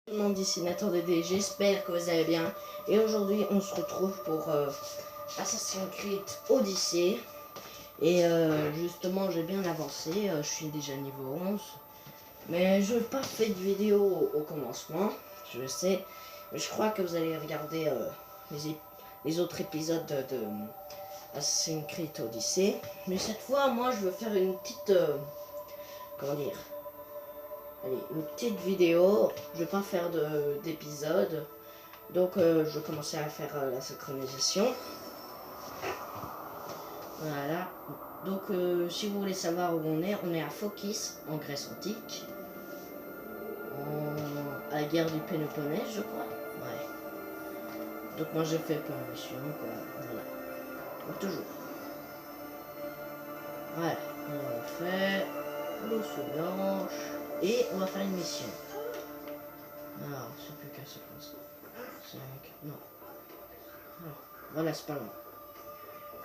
Tout le monde d'ici Nathan Dédé, j'espère que vous allez bien. Et aujourd'hui on se retrouve pour Assassin's Creed Odyssey. Et justement j'ai bien avancé, je suis déjà niveau 11. Mais je n'ai pas fait de vidéo au commencement, je le sais. Mais je crois que vous allez regarder les autres épisodes de Assassin's Creed Odyssey. Mais cette fois moi je veux faire une petite... comment dire, allez, une petite vidéo. Je vais pas faire d'épisode. Donc je vais commencer à faire la synchronisation. Voilà. Donc si vous voulez savoir où on est à Phokis, en Grèce antique. À la guerre du Péloponnèse, je crois. Ouais. Donc moi j'ai fait plein de missions, quoi. Voilà. Donc toujours. Voilà. On fait l'eau se blanche. Et on va faire une mission. Alors, c'est plus qu'à se passer. 5, non. Alors, voilà, c'est pas loin.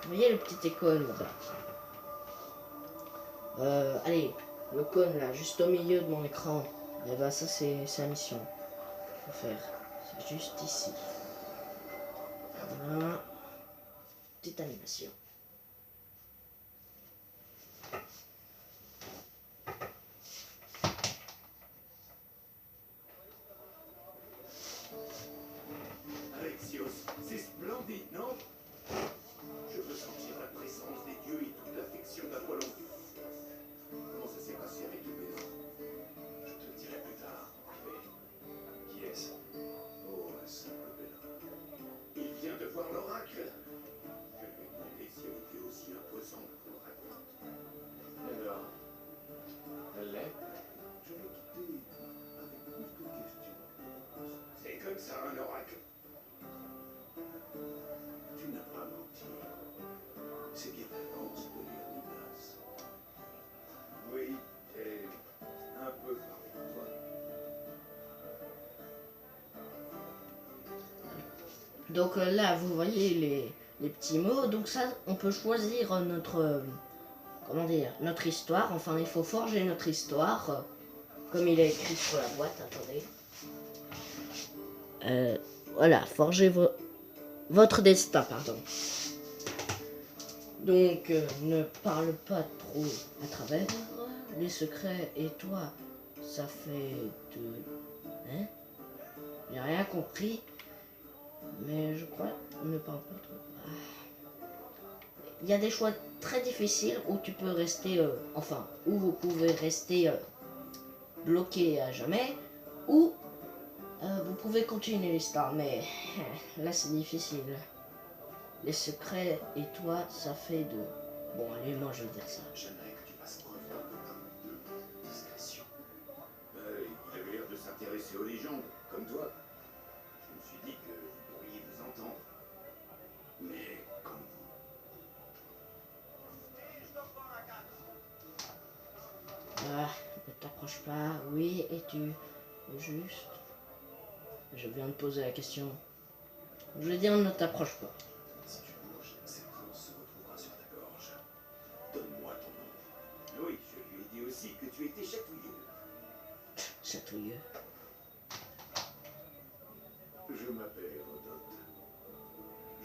Vous voyez le petit icône là-bas. Allez, le cône là, juste au milieu de mon écran. Et bah ça c'est la mission. Faut faire. C'est juste ici. Voilà. Petite animation. C'est splendide, non? Je veux sentir la présence des dieux et toute l'affection d'Apollon. Comment ça s'est passé avec le bédouin? Je te le dirai plus tard. Mais qui est-ce? Oh, un simple pèlerin. Il vient de voir l'oracle. Je lui ai demandé si elle était aussi imposante qu'on le raconte. Alors, elle l'est? Je l'ai quitté avec plus de questions. C'est comme ça, un oracle. Tu n'as pas menti. C'est bien d'avance de lire les places. Oui, j'ai un peu parlé de toi. Donc là, vous voyez les petits mots. Donc ça, on peut choisir notre... comment dire, notre histoire. Enfin, il faut forger notre histoire. Comme il est écrit sur la boîte, attendez. Voilà, forger votre destin, pardon. Donc, ne parle pas trop à travers les secrets et toi, ça fait de... Hein? J'ai rien compris, mais je crois ne parle pas trop. Il y a des choix très difficiles où tu peux rester, enfin, où vous pouvez rester bloqué à jamais, ou vous pouvez continuer l'histoire, mais là c'est difficile. Les secrets et toi, ça fait de... Bon, allez, moi je vais dire ça. J'aimerais que tu fasses preuve d'un peu de discrétion. Il avait l'air de s'intéresser aux légendes, comme toi. Je me suis dit que vous pourriez vous entendre. Mais comme vous. Ah, ne t'approche pas. Oui, es-tu juste? Je viens de poser la question. Je veux dire, ne t'approche pas. Si tu bouges, cette grosse se retrouvera sur ta gorge. Donne-moi ton nom. Oui, je lui ai dit aussi que tu étais chatouilleux. Chatouilleux. Je m'appelle Hérodote.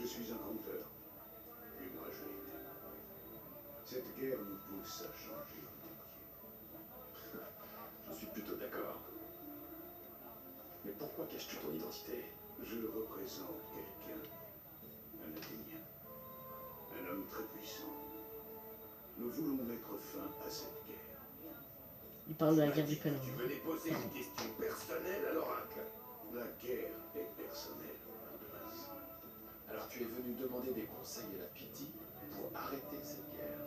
Je suis un conteur. Et moi, je l'ai été. Cette guerre nous pousse à changer de métier. Je suis plutôt d'accord. Mais pourquoi caches-tu ton identité? Je représente quelqu'un. Un Athénien. Un homme très puissant. Nous voulons mettre fin à cette guerre. Il parle de la guerre du Tu Péloponnèse. venais poser une question personnelle à l'oracle. La guerre est personnelle, Andreas. Alors tu es venu demander des conseils à la Pythie pour arrêter cette guerre.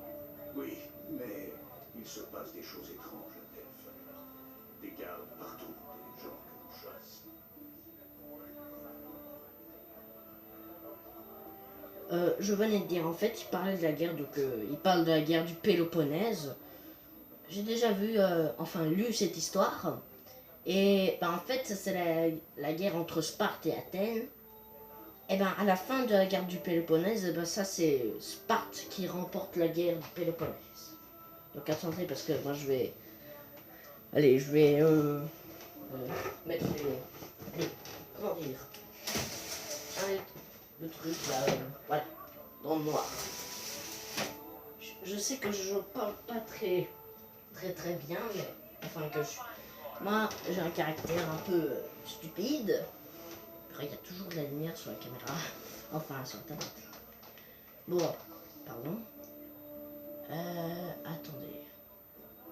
Oui, mais il se passe des choses étranges à Delphes. Des gardes partout, des gens que l'on chasse. Je venais de dire, en fait, il parlait de la guerre il parle de la guerre du Péloponnèse. J'ai déjà vu, enfin lu cette histoire. Et ben, en fait, c'est la guerre entre Sparte et Athènes. Et ben, à la fin de la guerre du Péloponnèse, ben, ça c'est Sparte qui remporte la guerre du Péloponnèse. Donc attendez, parce que moi je vais... Allez, je vais mettre truc là, voilà, dans le noir. Je sais que je parle pas très bien, mais enfin que moi j'ai un caractère un peu stupide. Après, il y a toujours de la lumière sur la caméra, enfin sur la tablette. Bon, pardon. Attendez.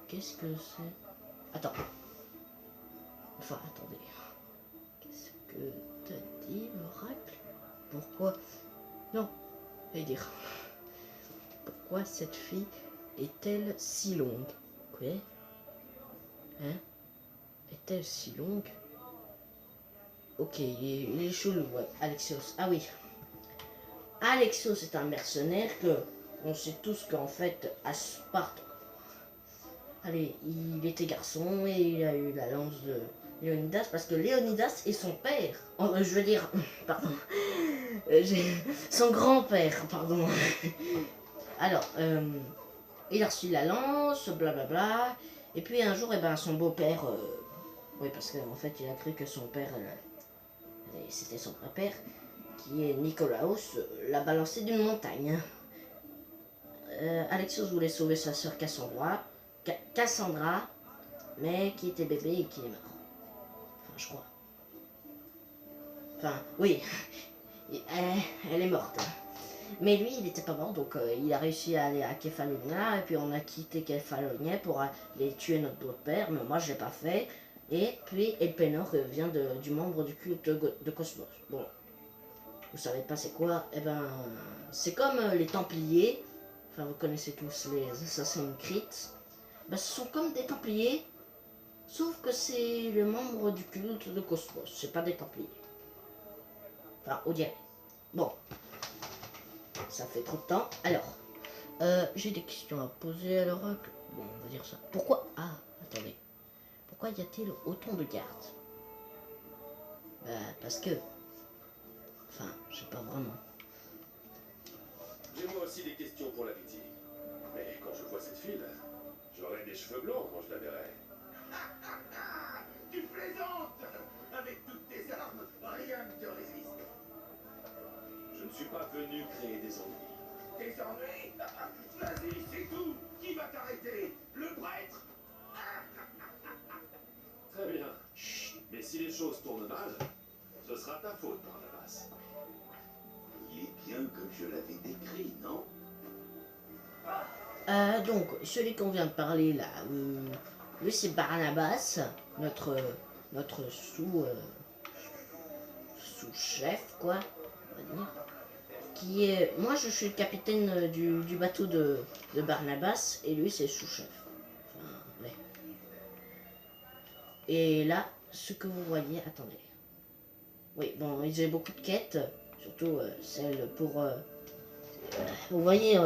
Qu'est-ce que c'est? Attends. Enfin, attendez. Qu'est-ce que t'as dit, l'oracle? Pourquoi? Non, je vais dire. Pourquoi cette fille est-elle si longue? Quoi? Hein? Est-elle si longue? Ok, il est chelou, ouais. Alexios. Ah oui. Alexios est un mercenaire que on sait tous qu'en fait, à Sparte, allez, il était garçon et il a eu la lance de Léonidas parce que Léonidas est son père. Oh, je veux dire, pardon. Son grand-père, pardon. Alors, il a reçu la lance, blablabla. Et puis un jour, eh ben, son beau-père, oui, parce qu'en fait, il a cru que son père, c'était son grand-père, qui est Nicolaos, l'a balancé d'une montagne. Alexios voulait sauver sa sœur Cassandra, mais qui était bébé et qui est mort. Enfin, je crois. Enfin, oui, elle est morte. Mais lui, il n'était pas mort, donc il a réussi à aller à Kefalonia, et puis on a quitté Kefalonia pour aller tuer notre beau-père, mais moi je l'ai pas fait. Et puis Elpenor vient du membre du culte de Cosmos. Bon, vous savez pas c'est quoi? Eh ben, c'est comme les Templiers. Enfin, vous connaissez tous les Assassin's Creed. Ben, ce sont comme des Templiers, sauf que c'est le membre du culte de Cosmos. C'est pas des Templiers. Enfin, on dirait. Bon, ça fait trop de temps. Alors, j'ai des questions à poser à l'oracle. Bon, on va dire ça. Pourquoi? Ah, attendez. Pourquoi y a-t-il autant de gardes? Bah, parce que... Enfin, je sais pas vraiment. J'ai moi aussi des questions pour la pitié. Mais quand je vois cette fille, j'aurai des cheveux blancs quand je la verrai. Tu plaisantes! Avec toutes tes armes, rien ne te résiste. Je ne suis pas venu créer des ennuis. Des ennuis? Vas-y, c'est tout! Qui va t'arrêter? Le prêtre? Très bien. Mais si les choses tournent mal, ce sera ta faute, Barnabas. Il est bien comme je l'avais décrit, non? Donc, celui qu'on vient de parler là, lui c'est Barnabas, notre sous-chef, quoi, on va dire. Qui est, moi je suis le capitaine du bateau de Barnabas, et lui c'est sous-chef. Enfin, ouais. Et là, ce que vous voyez, attendez. Oui, bon, ils ont beaucoup de quêtes, surtout celle pour... vous voyez...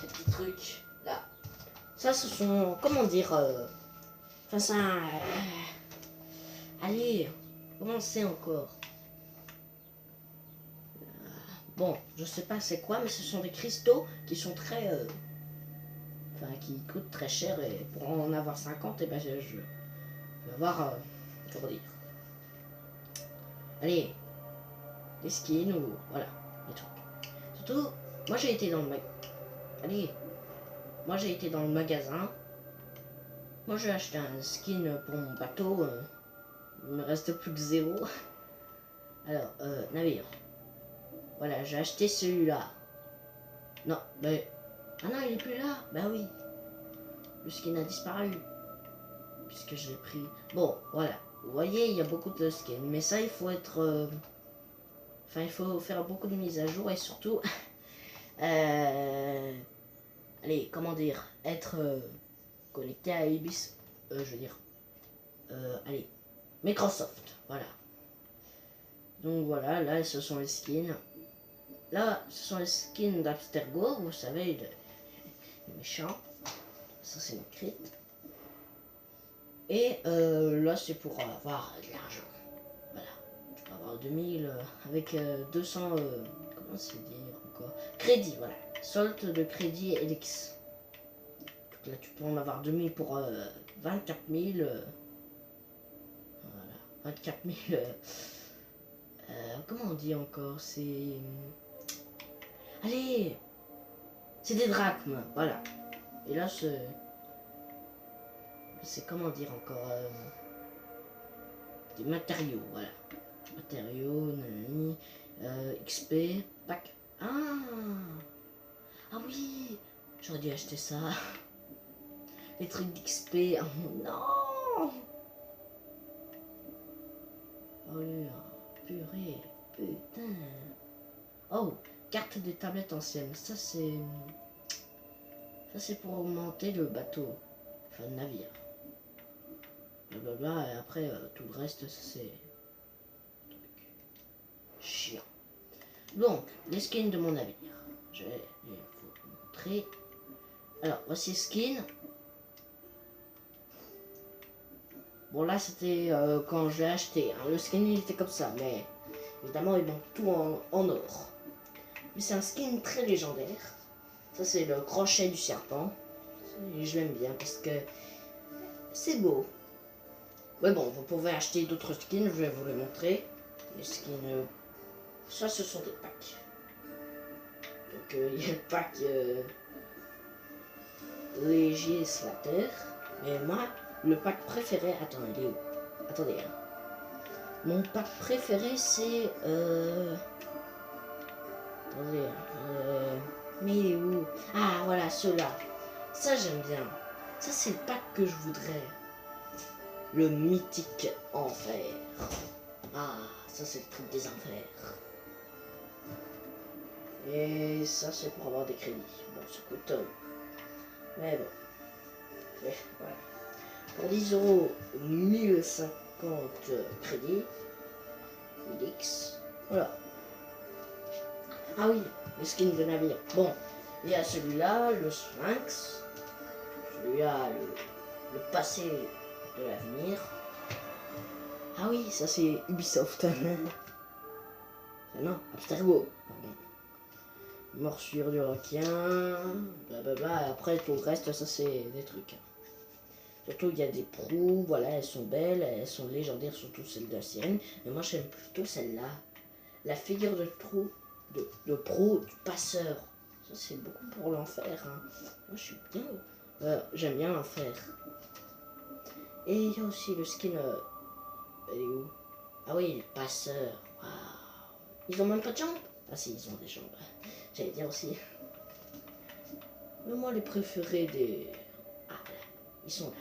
ces petits trucs là. Ça, ce sont, comment dire, enfin ça, allez, comment c'est encore? Bon, je sais pas c'est quoi, mais ce sont des cristaux qui sont très, enfin qui coûtent très cher, et pour en avoir 50, et ben je vais avoir, comment dire, allez, des skins ou voilà, des trucs. Surtout, moi j'ai été dans le allez, moi j'ai été dans le magasin. Moi j'ai acheté un skin pour mon bateau. Il me reste plus que 0. Alors, navire. Voilà, j'ai acheté celui-là. Non, mais... Ah non, il est plus là. Bah oui. Le skin a disparu. Puisque je l'ai pris. Bon, voilà. Vous voyez, il y a beaucoup de skins. Mais ça, il faut être... Enfin, il faut faire beaucoup de mises à jour. Et surtout... Allez, comment dire, être connecté à Ibis, je veux dire, allez, Microsoft, voilà. Donc voilà, là ce sont les skins. Là, ce sont les skins d'Abstergo, vous savez, le méchant. Ça c'est une crit. Et là c'est pour avoir de l'argent. Voilà, tu peux avoir 2000 avec 200, comment se dire encore, crédit, voilà. Solde de crédit Elix. Donc là tu peux en avoir 2000 pour 24 000. Voilà, 24 000. Comment on dit encore? C'est... Allez! C'est des drachmes, voilà. Et là, c'est comment dire encore? Des matériaux, voilà. Matériaux, nanani, XP, pack. Ah! Ah oui! J'aurais dû acheter ça. Les trucs d'XP. Oh, non! Oh là, purée, putain. Oh, carte des tablettes anciennes. Ça c'est pour augmenter le bateau. Enfin, le navire. Blablabla, et après, tout le reste, ça c'est... chiant. Donc, les skins de mon navire. Je vais vous montrer. Alors, voici skin. Bon, là, c'était quand je l'ai acheté. Hein. Le skin, il était comme ça, mais évidemment, il manque tout en or. Mais c'est un skin très légendaire. Ça, c'est le crochet du serpent. Et je l'aime bien parce que c'est beau. Mais bon, vous pouvez acheter d'autres skins, je vais vous les montrer. Les skins... ça, ce sont des packs. Donc, il y a le pack léger Slater. Mais moi, le pack préféré... Attends, il est où? Attendez. Hein. Mon pack préféré, c'est... Attendez. Mais il est où? Ah, voilà, ceux-là. Ça, j'aime bien. Ça, c'est le pack que je voudrais. Le mythique enfer. Ah, ça, c'est le truc des enfers. Et ça, c'est pour avoir des crédits. Bon, ça coûte... mais bon. Et voilà. Pour 10 euros, 1050 crédits. 1000X. Voilà. Ah oui, le skin de navire. Bon, il y a celui-là, le Sphinx. Celui-là, le passé de l'avenir. Ah oui, ça c'est Ubisoft. Non, Abstergo. Pardon. Morsure du requin. Blablabla. Et après, tout le reste, ça c'est des trucs. Surtout, il y a des proues. Voilà, elles sont belles. Elles sont légendaires, surtout celle de la sirène. Mais moi, j'aime plutôt celle-là. La figure de trou. De pro du passeur. Ça c'est beaucoup pour l'enfer. Hein. Moi je suis bien. J'aime bien l'enfer. Et il y a aussi le skin. Elle est où? Ah oui, le passeur. Wow. Ils ont même pas de jambes? Ah si, ils ont des jambes. J'allais dire aussi. Mais moi les préférés des. Ah là, ils sont là.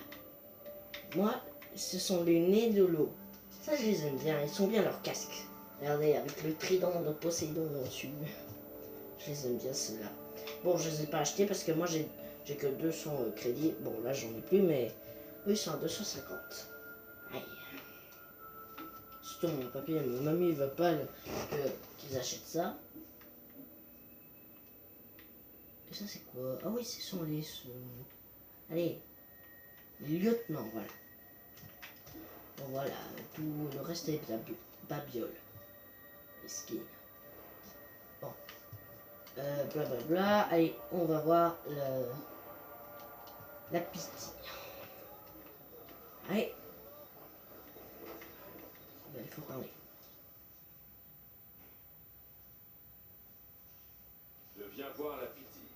Moi, ce sont les nez de l'eau. Ça je les aime bien. Ils sont bien leurs casques. Regardez, avec le trident de Poséidon au-dessus. Je les aime bien ceux-là. Bon, je les ai pas achetés parce que moi j'ai que 200 crédits. Bon, là j'en ai plus, mais eux ils sont à 250. Aïe. Surtout mon papier, mon ami il veut pas qu'ils achètent ça. Et ça c'est quoi? Ah oui, ce sont les... Allez, les lieutenants, voilà. Bon voilà, tout le reste est babiole. Les skins. Bon. Blablabla. Allez, on va voir la piste. Allez. Ben, il faut parler. Je viens voir la Pythie.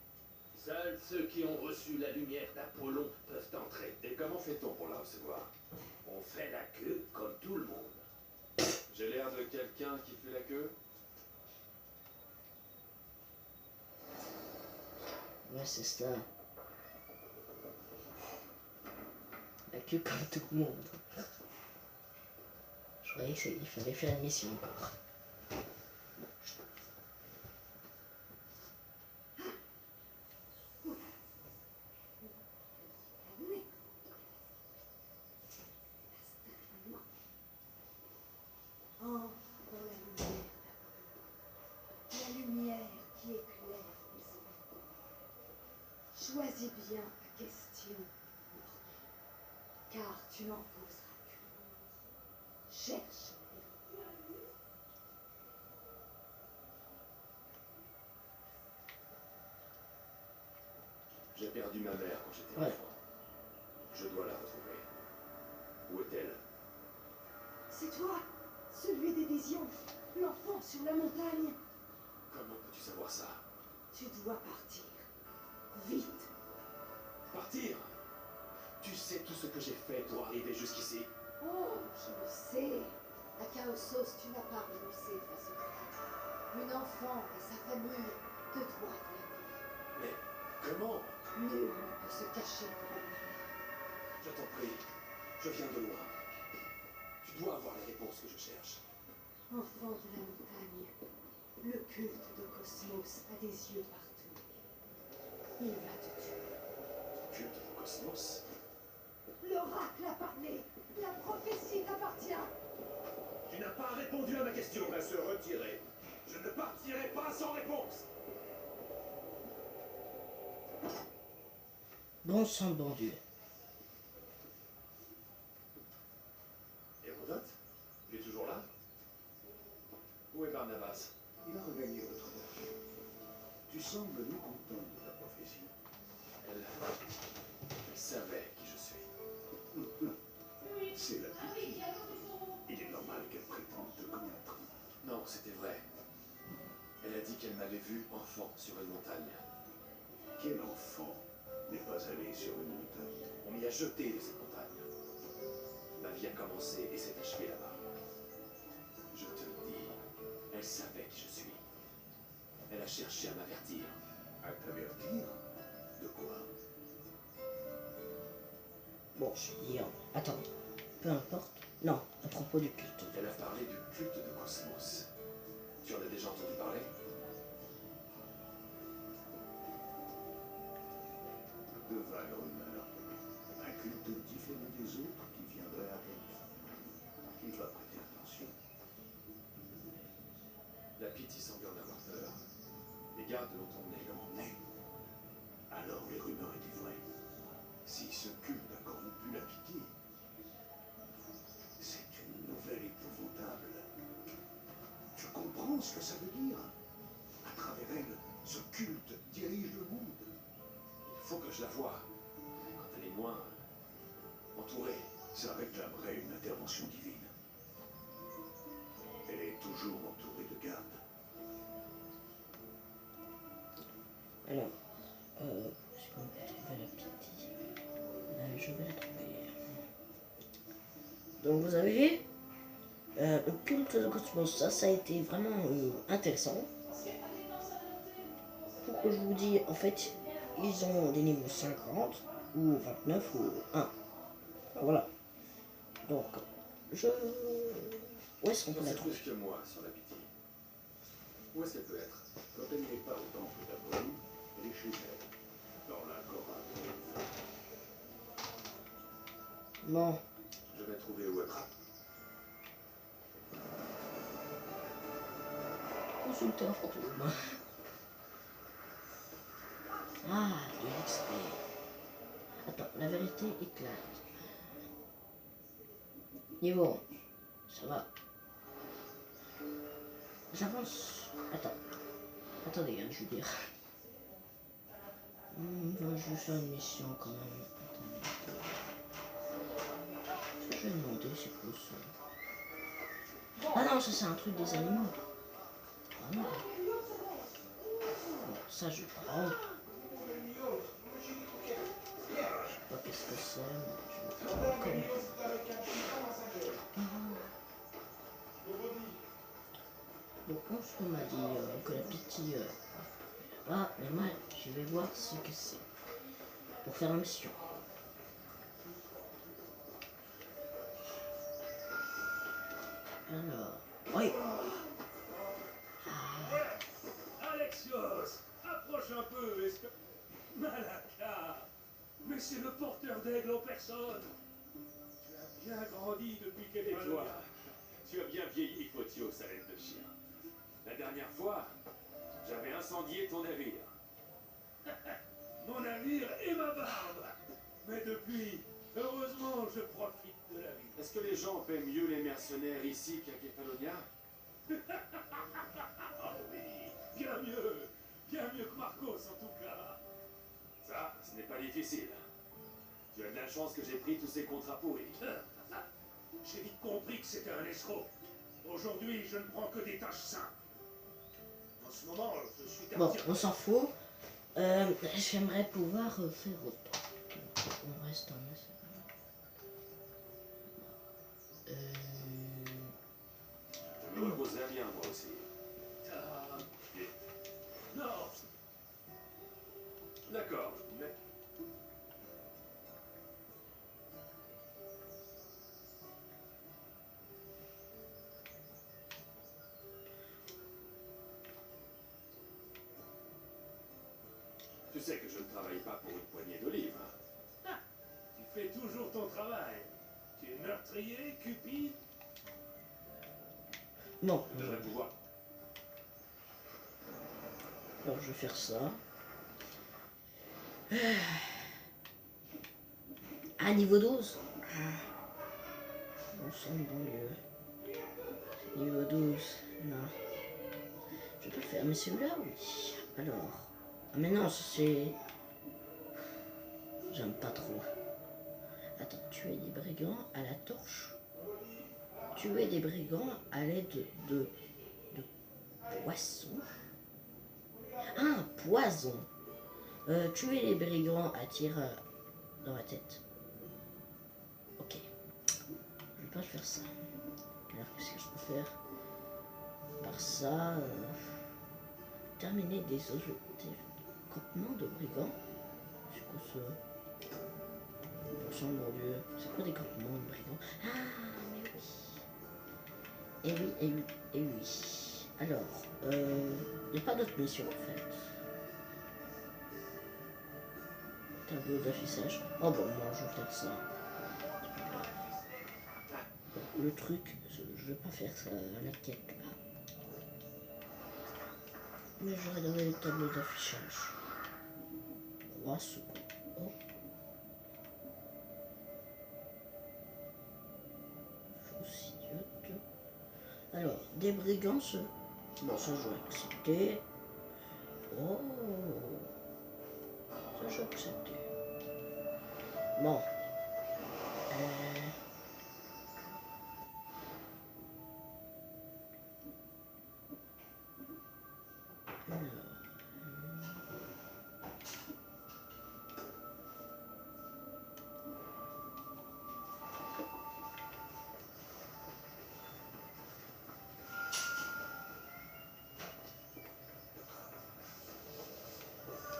Seuls ceux qui ont reçu la lumière d'Apollon peuvent entrer. Et comment fait-on pour la recevoir? On fait la queue comme tout le monde. J'ai l'air de quelqu'un qui fait la queue? Ouais, c'est ça. La queue comme tout le monde. Je croyais qu'il fallait faire une mission encore. La lumière qui éclaire les hommes. Choisis bien ta question, car tu n'en poseras qu'une. Cherche. J'ai perdu ma mère quand j'étais Ouais. enfant. Je dois la retrouver. Où est-elle? C'est toi, celui des visions. L'enfant sur la montagne. Comment peux-tu savoir ça? Tu dois partir. Vite. Partir? Tu sais tout ce que j'ai fait pour arriver jusqu'ici? Oh, je le sais. À Chaosos, tu n'as pas renoncé face au crâne. Une enfant et sa famille te doivent la vie. Mais comment? Nul ne peut se cacher pour lui. Je t'en prie, je viens de loin. Tu dois avoir les réponses que je cherche. Enfant de la montagne, le culte de Cosmos a des yeux partout. Il va te tuer. Culte du cosmos? L'oracle a parlé. La prophétie t'appartient. Tu n'as pas répondu à ma question. On va se retirer. Je ne partirai pas sans réponse. Bon sang de bon Dieu. Hérodote? Tu es toujours là? Où est Barnabas? Il a regagné votre voiture. Tu sembles mécontent de ta prophétie. Elle savait qui je suis. C'est la pitié. Il est normal qu'elle prétende te connaître. Non, c'était vrai. Elle a dit qu'elle m'avait vu enfant sur une montagne. Quel enfant n'est pas allé sur une montagne? On m'y a jeté de cette montagne. Ma vie a commencé et s'est achevée là-bas. Je te le dis, elle savait qui je suis. Elle a cherché à m'avertir. À t'avertir? De quoi? Bon, je vais dire... Attends, peu importe. Non, à propos du culte. Elle a parlé du culte de Cosmos. Tu en as déjà entendu parler? De vagues rumeurs. Un culte différent des autres qui viendrait à Elf. Il va prêter attention. La pitié semble en avoir peur. Les gardes l'ont emmené. Emmené. Alors les rumeurs étaient vraies. Si ce culte a corrompu la pitié, c'est une nouvelle épouvantable. Tu comprends ce que ça veut dire? À travers elle, ce culte dirige le monde. Il faut que je la voie. Quand elle est moins entourée. Ça réclamerait une intervention divine. Elle est toujours entourée de gardes. Alors, est-ce qu'on peut trouver la pitié? Je vais la trouver. Donc vous avez vu, le culte de Cosmos, ça a été vraiment intéressant. Pour que je vous dise, en fait, ils ont des niveaux 50 ou 29 ou 1. Voilà. Donc, où est-ce qu'on peut Tu en la sais trouver? plus que moi sur la pitié. Où est-ce qu'elle peut être? Quand elle n'est pas au temple d'Apollon, elle est chez elle, dans l'agora. Non. Je vais trouver où elle. Consulter un fantôme. Ah, de l'XP. Attends, la vérité éclate. Niveau 11. Ça va. J'avance. Attends. Attendez, hein, je veux dire. Je vais faire une mission quand même. Attendez. Ce que je vais demander, c'est quoi ça? Ah non, ça c'est un truc des animaux. Ah non. Bon, ça je vais prendre. Je sais pas qu'est-ce que c'est, mais je vais prendre comme. Donc on se m'a dit que la pitié là, mais moi je vais voir ce que c'est. Pour faire la mission. Alors. Oui. Alexios, approche un peu, est-ce que... Malaka, mais c'est le porteur d'aigle en personne. Tu as bien grandi depuis qu'elle est Et toi, tu as bien vieilli, Photios, à l'aide de chien. La dernière fois, j'avais incendié ton navire. Mon navire et ma barbe. Mais depuis, heureusement, je profite de la vie. Est-ce que les gens paient mieux les mercenaires ici qu'à Kefalonia? Ah oui, bien mieux que Marcos en tout cas. Ça, ce n'est pas difficile. Tu as de la chance que j'ai pris tous ces contrats pourris. J'ai vite compris que c'était un escroc. Au Aujourd'hui, je ne prends que des tâches simples. En ce moment, je suis Bon, quartier. on s'en fout. J'aimerais pouvoir faire autre. On reste en Je me reposerai bien, moi aussi. Non, D'accord, mais... Tu sais que je ne travaille pas pour une poignée d'olives. Hein. tu fais toujours ton travail. Tu es meurtrier, cupide. Non, Je devrais pouvoir... alors je vais faire ça. Ah, niveau 12. On sent bon lieu. Niveau 12, là. Je peux le faire, mais celui-là, oui. Alors. Ah, mais non, c'est... J'aime pas trop. Attends, tuer des brigands à la torche. Tuer des brigands à l'aide de poissons. Ah, poison. Tuer les brigands à tir dans la tête. Ok. Je vais pas faire ça. Alors, qu'est-ce que je peux faire? Par ça, terminer des campements de brigands. C'est quoi ça? Bon sang, mon Dieu. C'est quoi des campements de brigands? Ah, mais oui. Et oui, et oui, et oui. Alors, il n'y a pas d'autre mission en fait. Tableau d'affichage. Oh bon, moi je vais faire ça. Le truc, je vais pas faire ça à la quête là. Mais je vais regarder le tableau d'affichage. 3 secondes. Oh. Fausse idiote. Alors, des brigands se... Bon, ça je vais accepter. Oh. Ça je vais accepter. Bon.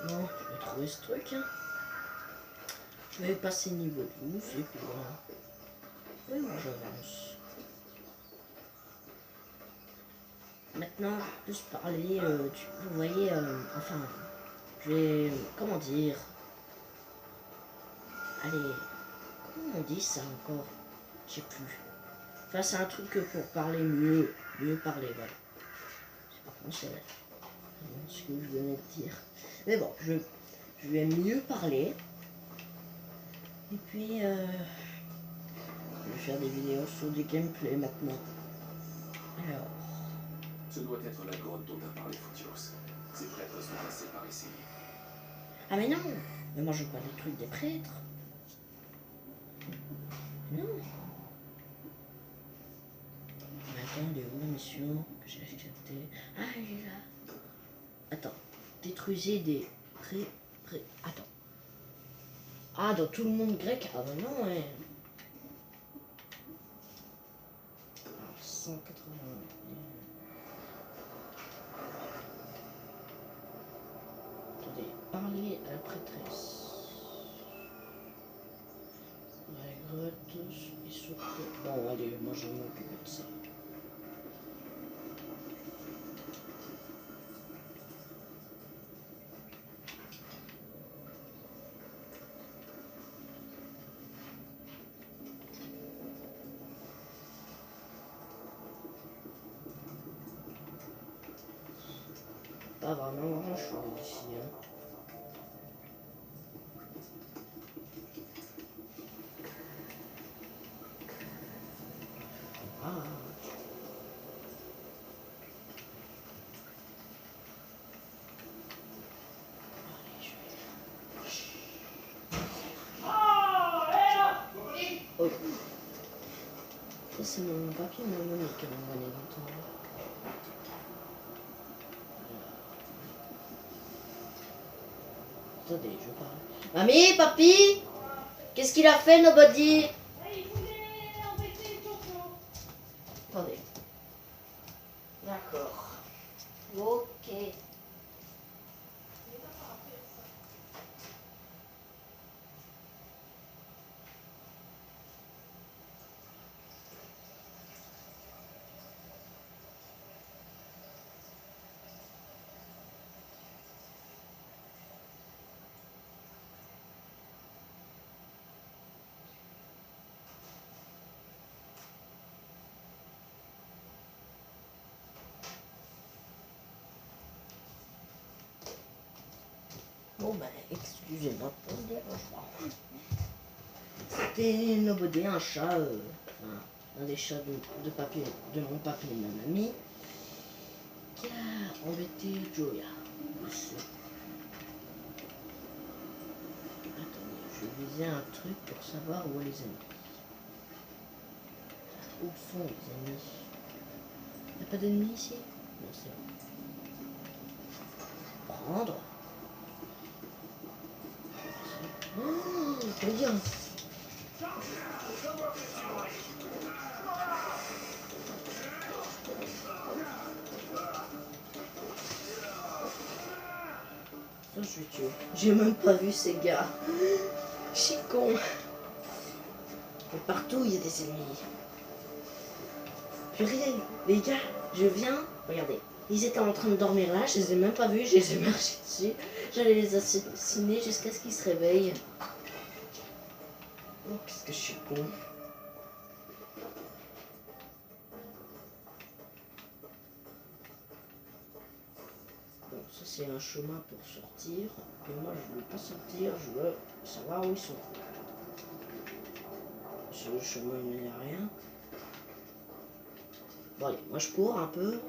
Non, je vais trouver ce truc. Hein. Je vais passer niveau 12 et puis voilà. Oui, moi j'avance. Maintenant, je vais plus parler, vous voyez, enfin, je vais, comment dire, allez, comment on dit ça encore? Je sais plus. Enfin, c'est un truc que pour parler mieux parler, voilà. C'est pas français, ce que je venais de dire. Mais bon, je vais mieux parler. Et puis, je vais faire des vidéos sur des gameplays maintenant. Alors. Ce doit être la grotte dont a parlé Photios. Ces prêtres sont passés par ici. Ah mais non! Mais moi je veux pas des trucs des prêtres. Non. Mais attends, il est où la mission que j'ai acceptée? Ah, il est là. Attends. Détruisez des Attends. Ah, dans tout le monde grec? Ah bah non, ouais. Alors, 180. Attendez, parler à la prêtresse. La grotte et surtout... Bon, allez, moi je vais m'occuper de ça. Pas vraiment grand chose ici. Hein. Ah. Oh. Ça c'est mon papier, mon Monique, elle m'a envoyé dans Attendez, je parle. Mamie, papy, qu'est-ce qu'il a fait, Nobody? Il voulait embêter Jojo. Attendez. D'accord. Ok. Bon ben, excusez-moi pour le dérangement. C'était Nobody, un chat, un des chats de papier, de mon papy et de ma mamie, qui a embêté Joya. Monsieur. Attendez, je visais un truc pour savoir où est les ennemis. Où sont les ennemis? Il n'y a pas d'ennemis ici? Non, c'est bon. Prendre. Oh, regarde. Ça, je suis tué. J'ai même pas vu ces gars. Je suis con. Mais partout, il y a des ennemis. Purée, les gars, je viens. Regardez, ils étaient en train de dormir là, je les ai même pas vus, je les ai marchés dessus. J'allais les assassiner jusqu'à ce qu'ils se réveillent. Oh, qu'est-ce que je suis con. Bon, ça c'est un chemin pour sortir. Mais moi je veux pas sortir, je veux savoir où ils sont. Sur le chemin il n'y a rien. Bon allez, moi je cours un peu.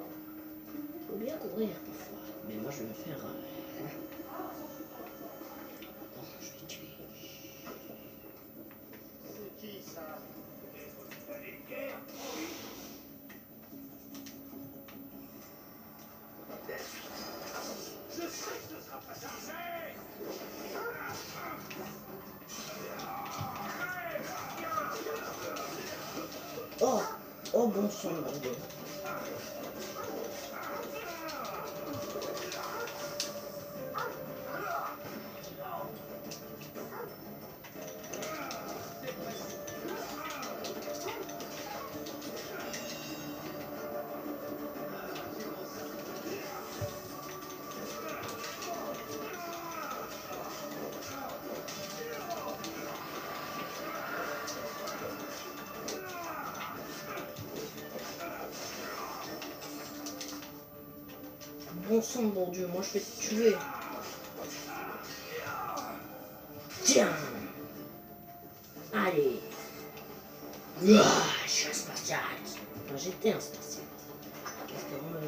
Faut bien courir parfois. Mais moi je vais me faire... Bon, je vais tuer. C'est qui ça? Je sais que ce sera pas chargé. Oh, oh bon sang, bordel. Bon sang, bon Dieu, moi je vais te tuer. Tiens. Allez. Ouah, je suis un spartiate. Enfin, j'étais un spartiate. C'était vraiment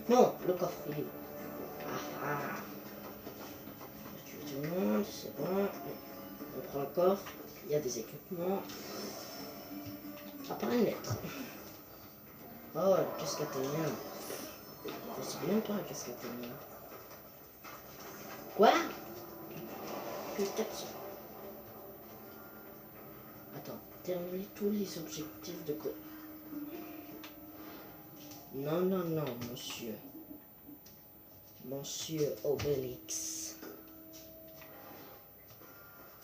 non, le coffre, il est où? Ah ah. Tu tues tout le monde, c'est bon. On prend le coffre, il y a des équipements. À part une lettre. Oh, qu'est-ce que t'as mis? Je sais même pas qu'est-ce que t'as mis. Quoi? Putain. Attends, terminer tous les objectifs de quoi? Non, non, non, monsieur. Monsieur Obélix.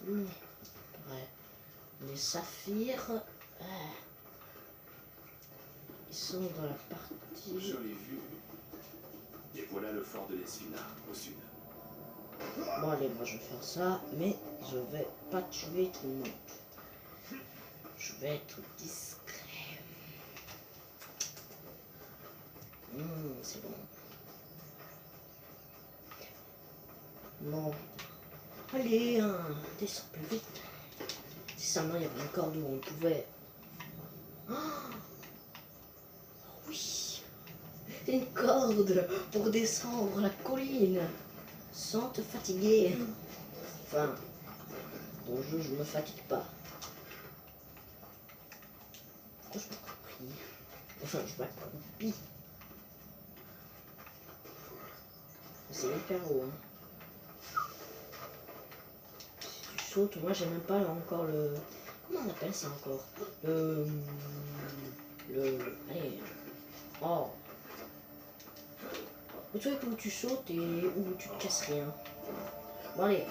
Ouais. Les saphirs. Ils sont dans la partie... Jolie vue. Et voilà le fort de l'Esfina, au sud. Bon allez, moi je vais faire ça, mais je vais pas tuer tout le monde. Je vais être discret. C'est bon. Non. Allez, descends plus vite. Si seulement il y avait une corde où on pouvait... Oh oui, une corde pour descendre la colline sans te fatiguer. Enfin, dans le jeu, je me fatigue pas. Pourquoi je m'ai compris? Enfin, je m'accroupis. C'est hyper haut. Hein. Si tu sautes, moi j'ai même pas là, encore le... Comment on appelle ça encore? Allez. Oh. Le truc où tu sautes et où tu te casses rien. Bon allez.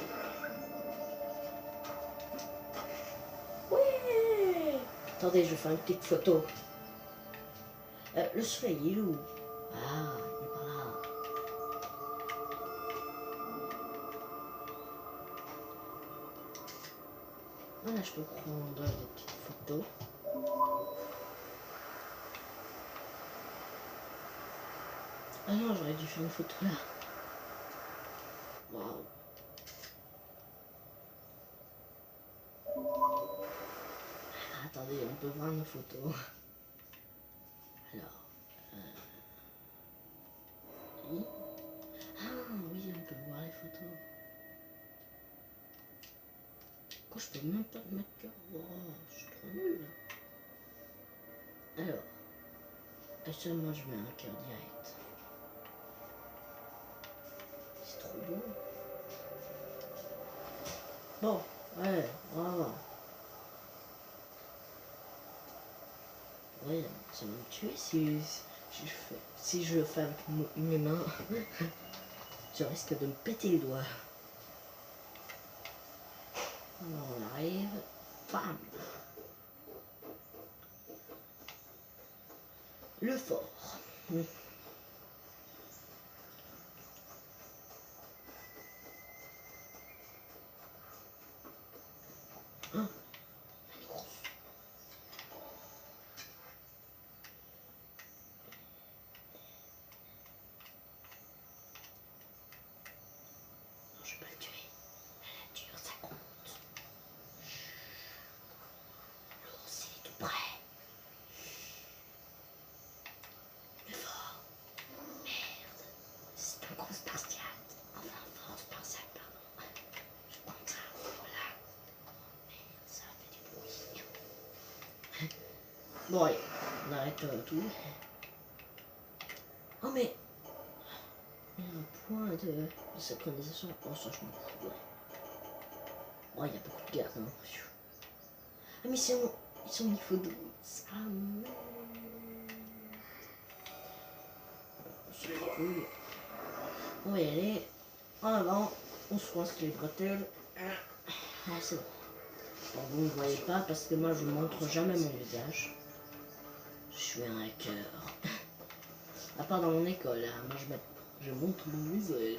Ouais. Attendez, je vais faire une petite photo. Le soleil, il est où? Ah, il est par là. Voilà, je peux prendre des petites photos. Ah non, j'aurais dû faire une photo là. Waouh. Ah, attendez, on peut voir nos photos. Alors. Oui. Ah oui, on peut voir les photos. Quoi, je peux même pas te mettre cœur. Oh, je suis trop nul. Alors. Et seulement je mets un cœur direct. C'est trop bon. Bon, ouais, voilà. Ouais, ça va me tuer si je le fais avec mes mains. Je risque de me péter les doigts. Alors on arrive. Bam. Le fort. Ah. Je vais pas le tuer. La nature, ça compte. L'ours, il est tout près. Le fort. Merde. C'est un gros spartiate. Enfin, un fort spartiate, pardon. Je prends ça. Voilà. Merde, ça fait du bruit. Bon, allez. On arrête tout. Oh, mais... Il y a un point de synchronisation. Oh, ça, je m'en fous. Ouais. Oh, il y a beaucoup de gardes. Hein. Ah, mais ils sont niveau 12. Ah, merde. C'est cool. On va y aller. En avant, on se coince les bretelles. Ah, c'est bon. Bon, vous ne voyez pas parce que moi, je ne montre jamais mon visage. Je suis un hacker. À part dans mon école, hein. Moi, je montre mon visage.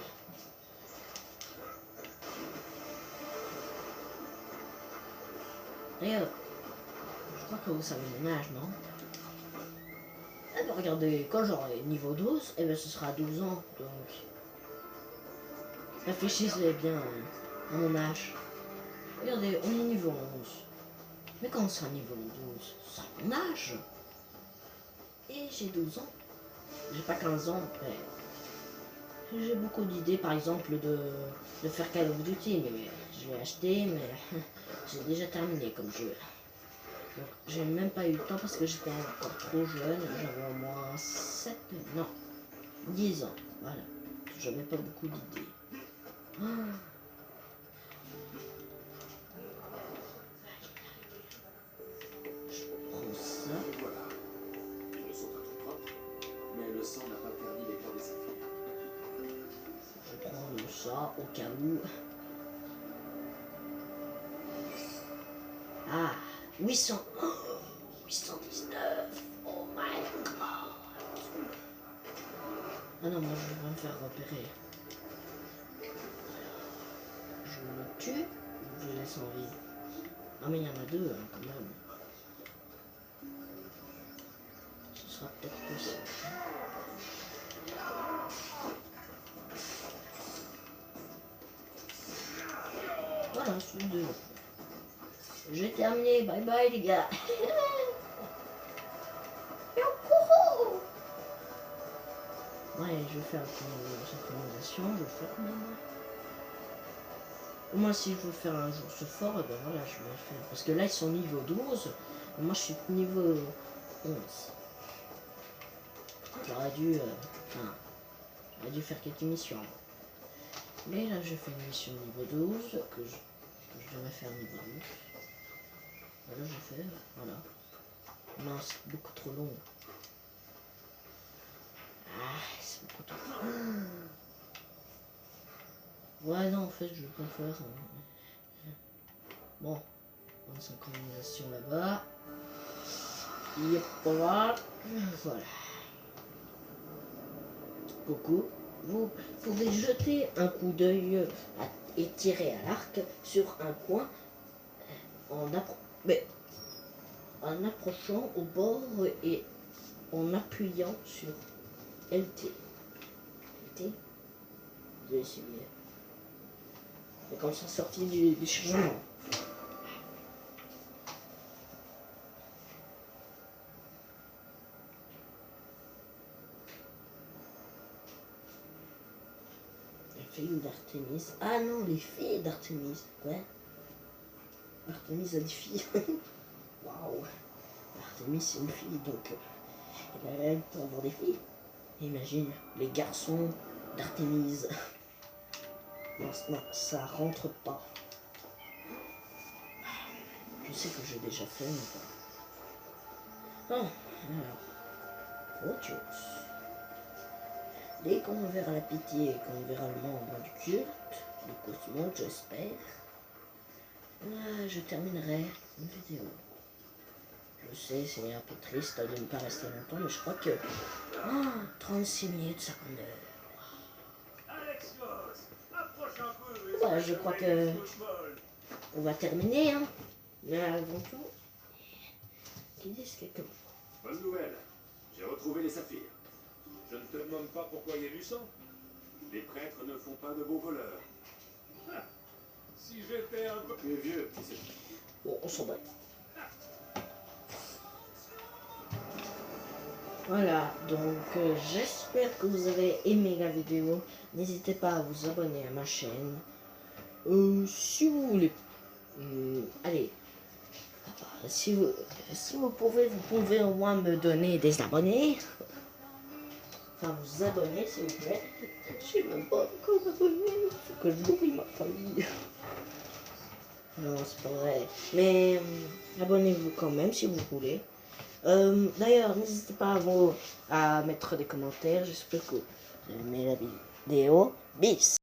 D'ailleurs, je crois que vous savez mon âge, non? Eh ben, regardez, quand j'aurai niveau 12, eh ben, ce sera 12 ans, donc... Réfléchissez bien à mon âge. Regardez, on est niveau 11. Mais quand on sera niveau 12, ce sera mon âge. Et j'ai 12 ans. J'ai pas 15 ans, mais... J'ai beaucoup d'idées, par exemple, de faire Call of Duty, mais je l'ai acheté, mais j'ai déjà terminé comme jeu. Donc, j'ai même pas eu le temps parce que j'étais encore trop jeune, j'avais au moins 7, non, 10 ans, voilà. J'avais pas beaucoup d'idées. Oh. Je prends ça. Voilà. Ils ne sont pas tout propres, mais le sang n'a pas perdu les corps des saphirs. Je prends ça au cas où. Ah, 800. Oh, 819. Oh my god. Ah non, moi je vais me faire repérer. Je le tue ou je le laisse en vie? Ah mais il y en a deux hein, quand même. Ce sera peut-être possible. Voilà, je suis deux. J'ai terminé, bye bye les gars. Ouais, je vais faire la synchronisation, je vais faire maintenant. Au moins si je veux faire un jour ce fort, et ben voilà, je vais le faire. Parce que là ils sont niveau 12, et moi je suis niveau 11. j'aurais dû, j'aurais dû faire quelques missions. Mais là, je fais une mission niveau 12, que je devrais faire niveau 12. Voilà, je fais, voilà. Non, c'est beaucoup trop long. Ah, c'est beaucoup trop long. Ouais, non, en fait, je vais pas le faire. Bon, on a synchronisation là-bas. Yep, voilà. Voilà. Coucou. Vous pouvez jeter un coup d'œil et tirer à l'arc sur un coin en approchant au bord et en appuyant sur LT. LT. Je vais essayer. Et comme ça, sorti du chargement. Les filles d'Artémis. Ah non, les filles d'Artémis. Ouais. Artémis a des filles. Waouh. Artémis, c'est une fille, donc elle peut avoir des filles. Imagine les garçons d'Artémis. Non, ça rentre pas. Je sais que j'ai déjà fait, mais pas. Oh, alors. Autre chose. Dès qu'on verra la pitié et qu'on verra le membre du culte, le cosmos, j'espère, je terminerai une vidéo. Je sais, c'est un peu triste de ne pas rester longtemps, mais je crois que 36 minutes, 52 heures. Voilà, je crois que on va terminer, hein. Mais avant tout, qu'ils disent quelques mots. Bonne nouvelle, j'ai retrouvé les saphirs. Je ne te demande pas pourquoi il y a du sang. Les prêtres ne font pas de beaux voleurs. Si j'étais un peu... Tu es vieux, c'est... Bon, on s'en bat. Voilà, donc j'espère que vous avez aimé la vidéo. N'hésitez pas à vous abonner à ma chaîne. Si vous voulez... allez. Si vous pouvez au moins me donner des abonnés. Enfin, vous abonner s'il vous plaît. Je sais même pas encore abonné. Il faut que je nourris ma famille. Non, c'est pas vrai. Mais abonnez-vous quand même si vous voulez. D'ailleurs, n'hésitez pas à mettre des commentaires. J'espère que vous avez aimé la vidéo. Bis!